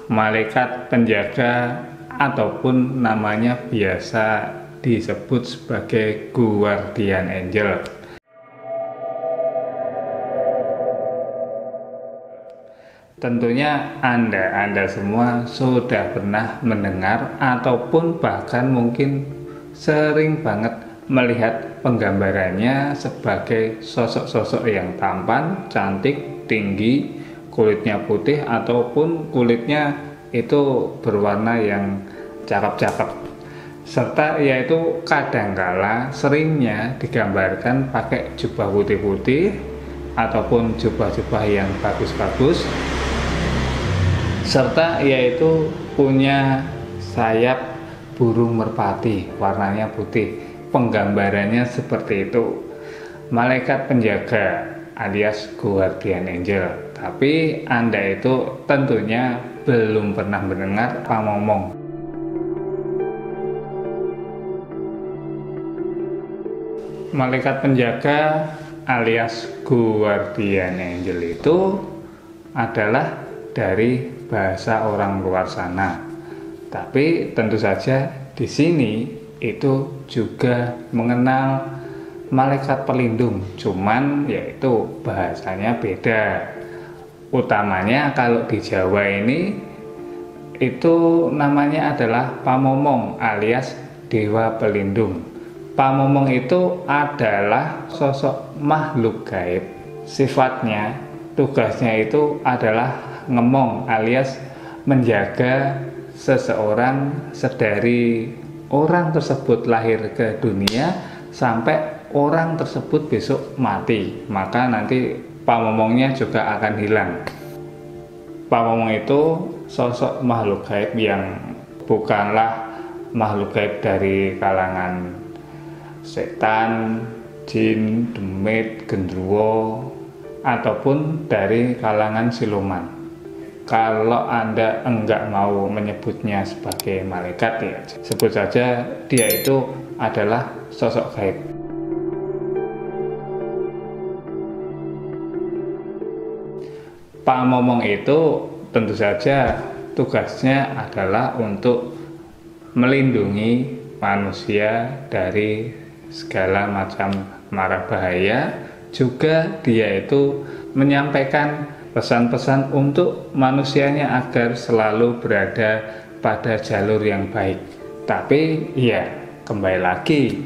malaikat penjaga ataupun namanya biasa disebut sebagai guardian angel. Tentunya Anda semua sudah pernah mendengar ataupun bahkan mungkin sering banget melihat penggambarannya sebagai sosok-sosok yang tampan, cantik, tinggi, kulitnya putih ataupun kulitnya itu berwarna yang cakep-cakep, serta yaitu kadangkala seringnya digambarkan pakai jubah putih-putih ataupun jubah-jubah yang bagus-bagus, serta yaitu punya sayap burung merpati warnanya putih. Penggambarannya seperti itu, malaikat penjaga alias guardian angel. Tapi Anda itu tentunya belum pernah mendengar pamomong. Malaikat penjaga alias guardian angel itu adalah dari bahasa orang luar sana. Tapi tentu saja di sini itu juga mengenal malaikat pelindung, cuman yaitu bahasanya beda. Utamanya kalau di Jawa ini itu namanya adalah pamomong alias dewa pelindung. Pamomong itu adalah sosok makhluk gaib. Sifatnya, tugasnya itu adalah ngemong alias menjaga seseorang sedari orang tersebut lahir ke dunia sampai orang tersebut besok mati, maka nanti pamomongnya juga akan hilang. Pamomong itu sosok makhluk gaib yang bukanlah makhluk gaib dari kalangan setan, jin, demit, gendruwo, ataupun dari kalangan siluman. Kalau Anda enggak mau menyebutnya sebagai malaikat, ya sebut saja dia itu adalah sosok gaib. Pamomong itu tentu saja tugasnya adalah untuk melindungi manusia dari segala macam mara bahaya. Juga dia itu menyampaikan pesan-pesan untuk manusianya agar selalu berada pada jalur yang baik. Tapi ya, kembali lagi,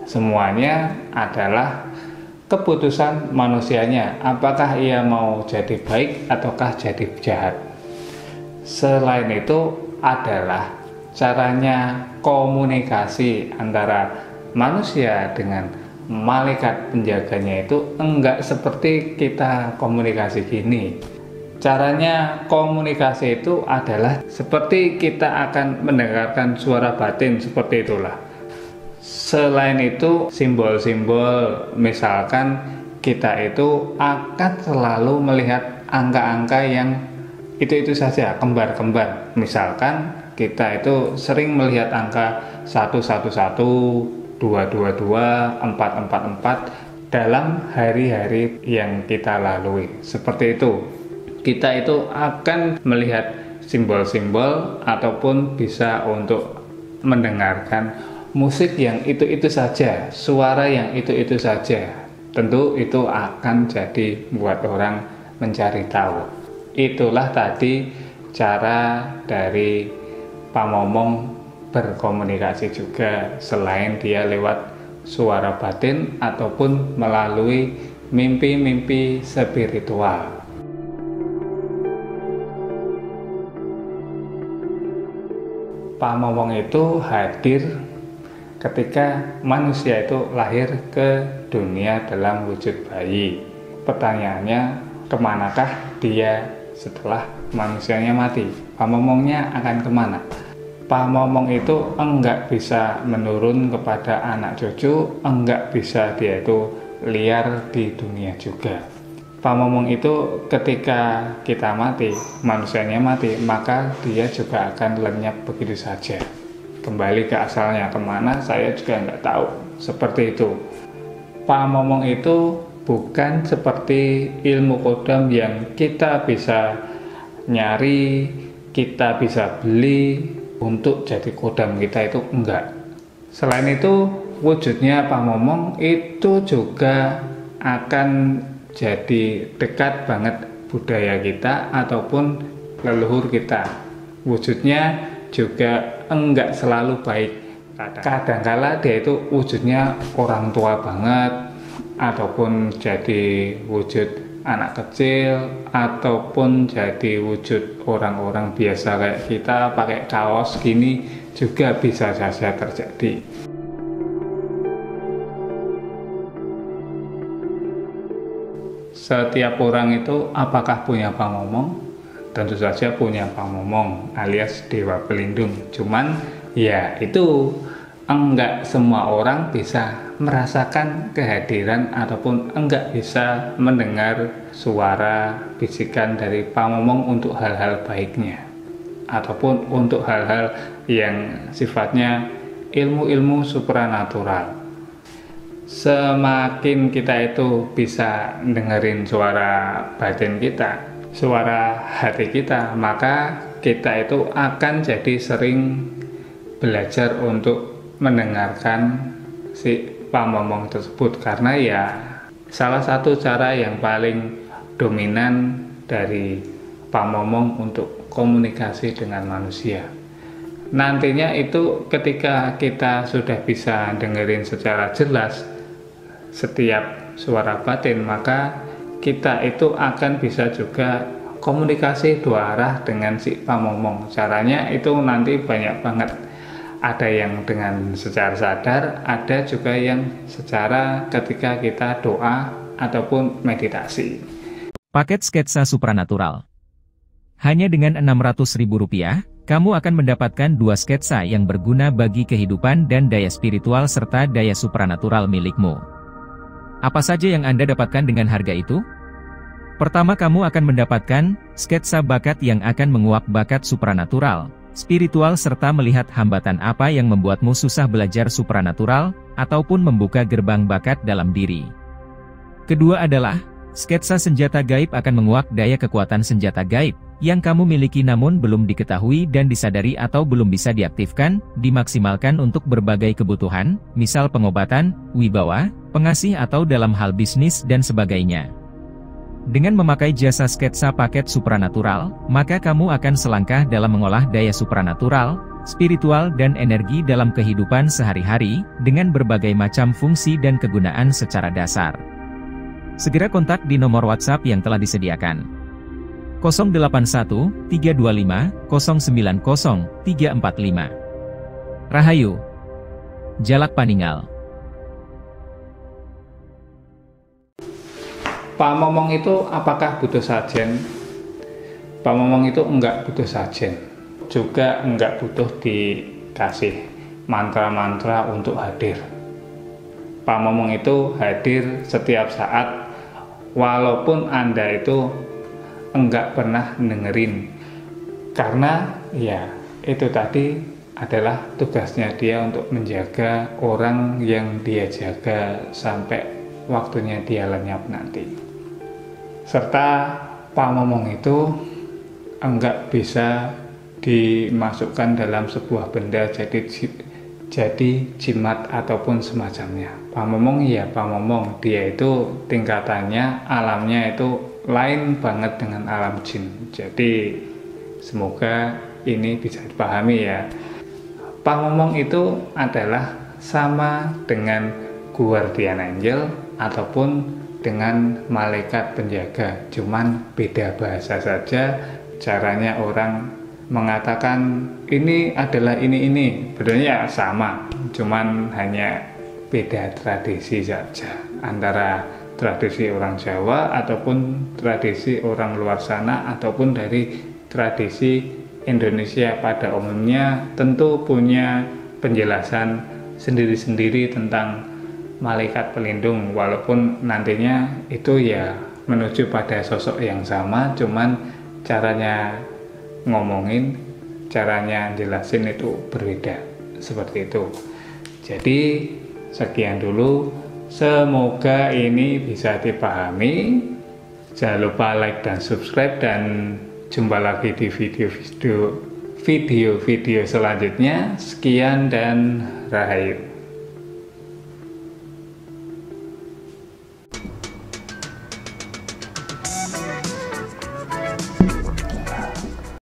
semuanya adalah keputusan manusianya, apakah ia mau jadi baik ataukah jadi jahat. Selain itu adalah caranya komunikasi antara manusia dengan malaikat penjaganya itu enggak seperti kita komunikasi gini. Caranya komunikasi itu adalah seperti kita akan mendengarkan suara batin, seperti itulah. Selain itu, simbol-simbol, misalkan kita itu akan selalu melihat angka-angka yang itu saja, kembar-kembar. Misalkan kita itu sering melihat angka 111, 222, 444 dalam hari-hari yang kita lalui. Seperti itu, kita itu akan melihat simbol-simbol ataupun bisa untuk mendengarkan musik yang itu saja, suara yang itu saja. Tentu itu akan jadi buat orang mencari tahu. Itulah tadi cara dari pamomong berkomunikasi juga, selain dia lewat suara batin ataupun melalui mimpi-mimpi spiritual. Pamomong itu hadir ketika manusia itu lahir ke dunia dalam wujud bayi. Pertanyaannya, kemanakah dia setelah manusianya mati? Pamomongnya akan kemana? Pamomong itu enggak bisa menurun kepada anak cucu, enggak bisa dia itu liar di dunia juga. Pamomong itu ketika kita mati, manusianya mati, maka dia juga akan lenyap begitu saja. Kembali ke asalnya kemana saya juga enggak tahu. Seperti itu. Pamomong itu bukan seperti ilmu kodam yang kita bisa nyari kita bisa beli untuk jadi kodam kita, itu enggak. Selain itu, wujudnya pamomong itu juga akan jadi dekat banget budaya kita ataupun leluhur kita. Wujudnya juga enggak selalu baik. Kadangkala dia itu wujudnya orang tua banget, ataupun jadi wujud anak kecil, ataupun jadi wujud orang-orang biasa kayak kita pakai kaos gini, juga bisa saja terjadi. Setiap orang itu apakah punya pamomong? Tentu saja punya pamomong alias dewa pelindung. Cuman ya itu enggak semua orang bisa merasakan kehadiran ataupun enggak bisa mendengar suara bisikan dari pamomong untuk hal-hal baiknya ataupun untuk hal-hal yang sifatnya ilmu-ilmu supranatural. Semakin kita itu bisa dengerin suara batin kita, suara hati kita, maka kita itu akan jadi sering belajar untuk mendengarkan si pamomong tersebut, karena ya salah satu cara yang paling dominan dari pamomong untuk komunikasi dengan manusia. Nantinya itu ketika kita sudah bisa dengerin secara jelas setiap suara batin, maka kita itu akan bisa juga komunikasi dua arah dengan si pamomong. Caranya itu nanti banyak banget. Ada yang dengan secara sadar, ada juga yang secara ketika kita doa ataupun meditasi. Paket sketsa supranatural. Hanya dengan Rp600.000, kamu akan mendapatkan 2 sketsa yang berguna bagi kehidupan dan daya spiritual serta daya supranatural milikmu. Apa saja yang Anda dapatkan dengan harga itu? Pertama, kamu akan mendapatkan sketsa bakat yang akan menguak bakat supranatural, spiritual serta melihat hambatan apa yang membuatmu susah belajar supranatural, ataupun membuka gerbang bakat dalam diri. Kedua adalah, sketsa senjata gaib akan menguak daya kekuatan senjata gaib, yang kamu miliki namun belum diketahui dan disadari atau belum bisa diaktifkan, dimaksimalkan untuk berbagai kebutuhan, misal pengobatan, wibawa, pengasih atau dalam hal bisnis dan sebagainya. Dengan memakai jasa sketsa paket supranatural, maka kamu akan selangkah dalam mengolah daya supranatural, spiritual dan energi dalam kehidupan sehari-hari, dengan berbagai macam fungsi dan kegunaan secara dasar. Segera kontak di nomor WhatsApp yang telah disediakan. 081 325 090 345. Rahayu. Jalak Paninggal. Pamomong itu apakah butuh sajen? Pamomong itu enggak butuh sajen, juga enggak butuh dikasih mantra-mantra untuk hadir. Pamomong itu hadir setiap saat, walaupun Anda itu enggak pernah dengerin, karena ya itu tadi adalah tugasnya dia untuk menjaga orang yang dia jaga sampai waktunya dia lenyap nanti. Serta pamomong itu enggak bisa dimasukkan dalam sebuah benda jadi jimat ataupun semacamnya. Pamomong ya pamomong, dia itu tingkatannya, alamnya itu lain banget dengan alam jin. Jadi semoga ini bisa dipahami ya. Pamomong itu adalah sama dengan guardian angel ataupun dengan malaikat penjaga, cuman beda bahasa saja. Caranya orang mengatakan ini adalah ini, sebenarnya sama, cuman hanya beda tradisi saja antara tradisi orang Jawa ataupun tradisi orang luar sana ataupun dari tradisi Indonesia pada umumnya. Tentu punya penjelasan sendiri-sendiri tentang malaikat pelindung, walaupun nantinya itu ya menuju pada sosok yang sama, cuman caranya ngomongin, caranya jelasin itu berbeda, seperti itu. Jadi sekian dulu, semoga ini bisa dipahami. Jangan lupa like dan subscribe, dan Jumpa lagi di video selanjutnya. Sekian dan rahayu.